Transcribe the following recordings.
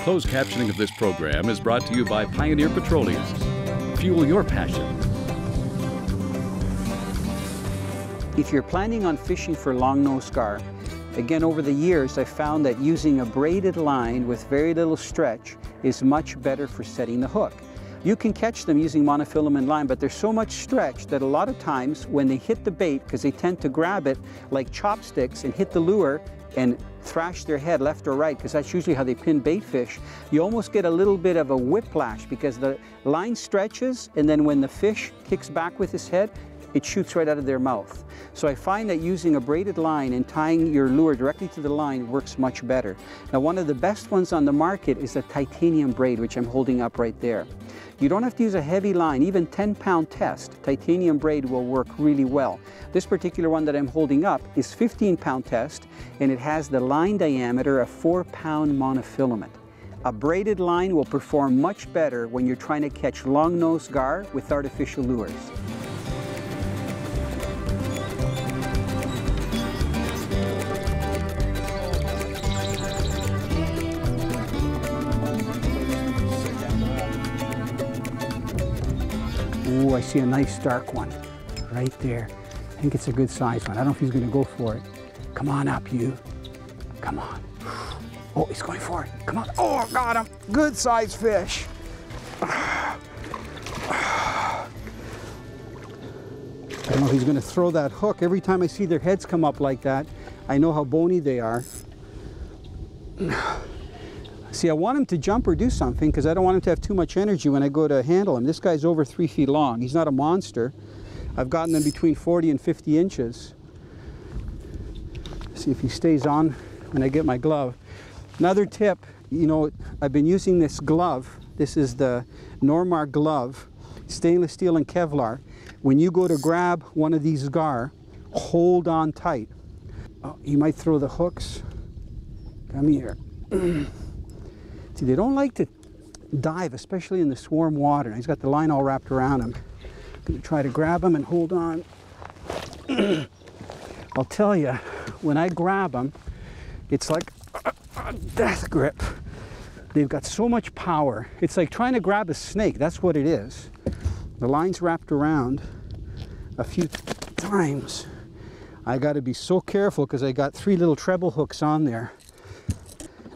Closed captioning of this program is brought to you by Pioneer Petroleums. Fuel your passion. If you're planning on fishing for longnose gar, again, over the years, I found that using a braided line with very little stretch is much better for setting the hook. You can catch them using monofilament line, but there's so much stretch that a lot of times when they hit the bait, because they tend to grab it like chopsticks and hit the lure and thrash their head left or right, because that's usually how they pin bait fish, you almost get a little bit of a whiplash because the line stretches, and then when the fish kicks back with his head, it shoots right out of their mouth. So I find that using a braided line and tying your lure directly to the line works much better. Now, one of the best ones on the market is a titanium braid, which I'm holding up right there. You don't have to use a heavy line, even 10-pound test. Titanium braid will work really well. This particular one that I'm holding up is 15-pound test, and it has the line diameter of 4-pound monofilament. A braided line will perform much better when you're trying to catch longnose gar with artificial lures. Ooh, I see a nice dark one right there. I think it's a good size one. I don't know if he's going to go for it. Come on up, you. Come on. Oh, he's going for it. Come on. Oh, got him. Good size fish. I don't know if he's going to throw that hook. Every time I see their heads come up like that, I know how bony they are. See, I want him to jump or do something because I don't want him to have too much energy when I go to handle him. This guy's over 3 feet long. He's not a monster. I've gotten him between 40 and 50 inches. See if he stays on when I get my glove. Another tip, you know, I've been using this glove. This is the Normark glove, stainless steel and Kevlar. When you go to grab one of these gar, hold on tight. Oh, you might throw the hooks. Come here. See, they don't like to dive, especially in the warm water. He's got the line all wrapped around him. I'm going to try to grab him and hold on. I'll tell you, when I grab them, it's like a death grip. They've got so much power. It's like trying to grab a snake. That's what it is. The line's wrapped around a few times. I got to be so careful because I got 3 little treble hooks on there.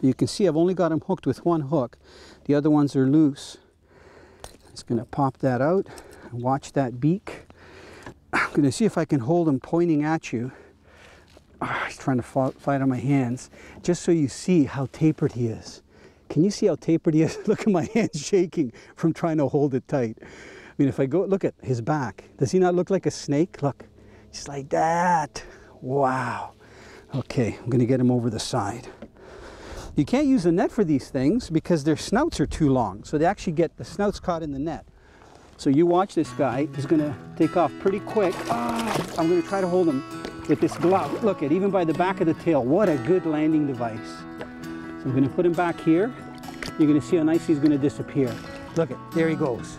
You can see I've only got them hooked with 1 hook. The other ones are loose. Just going to pop that out and watch that beak. I'm going to see if I can hold him pointing at you. He's trying to fight on my hands. Just so you see how tapered he is. Can you see how tapered he is? Look at my hands shaking from trying to hold it tight. I mean, if I go, look at his back. Does he not look like a snake? Look, just like that. Wow. Okay, I'm going to get him over the side. You can't use a net for these things because their snouts are too long. So they actually get the snouts caught in the net. So you watch this guy. He's going to take off pretty quick. I'm going to try to hold him with this glove. Look at, even by the back of the tail, what a good landing device. So I'm going to put him back here. You're going to see how nice he's going to disappear. Look at, there he goes.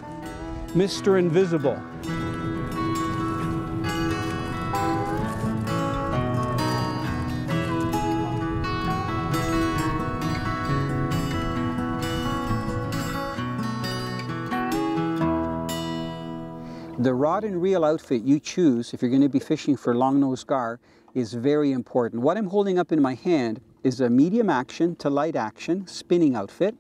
Mr. Invisible. The rod and reel outfit you choose if you're going to be fishing for longnose gar is very important. What I'm holding up in my hand is a medium action to light action spinning outfit.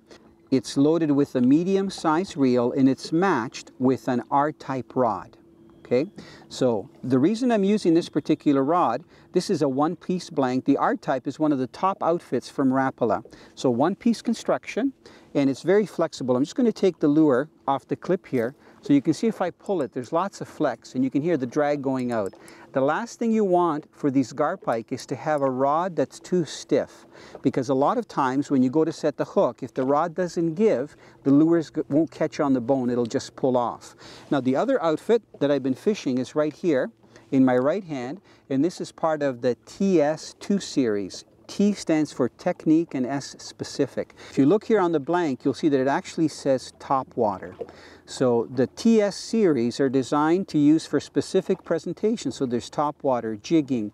It's loaded with a medium size reel and it's matched with an R-type rod. Okay, so the reason I'm using this particular rod, this is a one-piece blank. The R-type is one of the top outfits from Rapala. So one-piece construction, and it's very flexible. I'm just going to take the lure off the clip here. So you can see if I pull it, there's lots of flex, and you can hear the drag going out. The last thing you want for these gar pike is to have a rod that's too stiff, because a lot of times when you go to set the hook, if the rod doesn't give, the lures won't catch on the bone, it'll just pull off. Now the other outfit that I've been fishing is right here in my right hand, and this is part of the TS2 series. T stands for technique and S specific. If you look here on the blank, you'll see that it actually says top water. So the TS series are designed to use for specific presentations. So there's top water, jigging,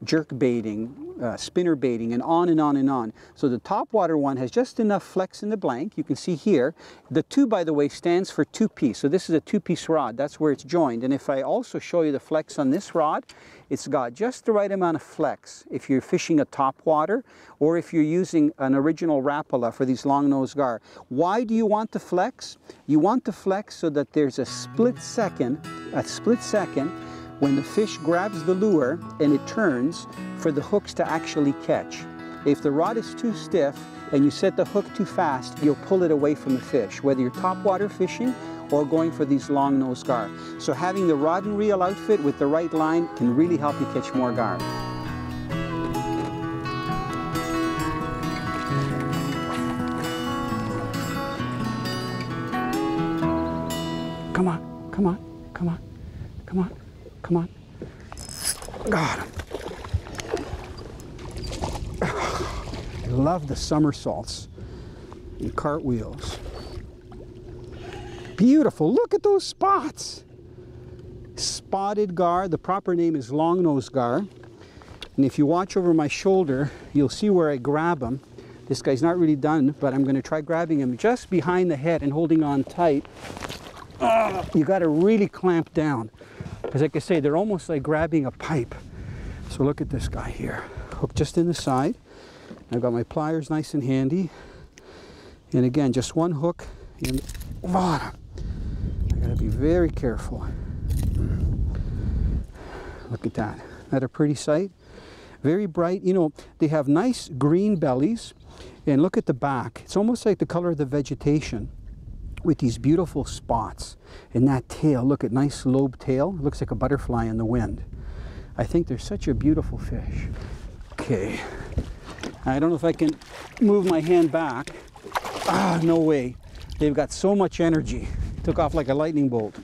jerk baiting, spinner baiting, and on and on and on. So the top water one has just enough flex in the blank. You can see here. The 2, by the way, stands for 2-piece. So this is a 2-piece rod. That's where it's joined. And if I also show you the flex on this rod, it's got just the right amount of flex if you're fishing a top water or if you're using an original Rapala for these Longnose Gar. Why do you want the flex? You want the flex so that there's a split second when the fish grabs the lure and it turns for the hooks to actually catch. If the rod is too stiff and you set the hook too fast, you'll pull it away from the fish, whether you're topwater fishing or going for these Longnose Gar. So having the rod and reel outfit with the right line can really help you catch more gar. Come on, come on, come on, come on, come on. Got him. I love the somersaults and cartwheels. Beautiful, look at those spots. Spotted gar, the proper name is Longnose Gar. And if you watch over my shoulder, you'll see where I grab him. This guy's not really done, but I'm gonna try grabbing him just behind the head and holding on tight. You gotta really clamp down. Because like I say, they're almost like grabbing a pipe. So look at this guy here. Hook just in the side. I've got my pliers nice and handy. And again, just one hook in the bottom. I gotta be very careful. Look at that. Isn't that a pretty sight? Very bright. You know, they have nice green bellies. And look at the back. It's almost like the color of the vegetation with these beautiful spots. And that tail, look at nice lobe tail. It looks like a butterfly in the wind. I think they're such a beautiful fish. Okay. I don't know if I can move my hand back. Ah, no way. They've got so much energy. Took off like a lightning bolt.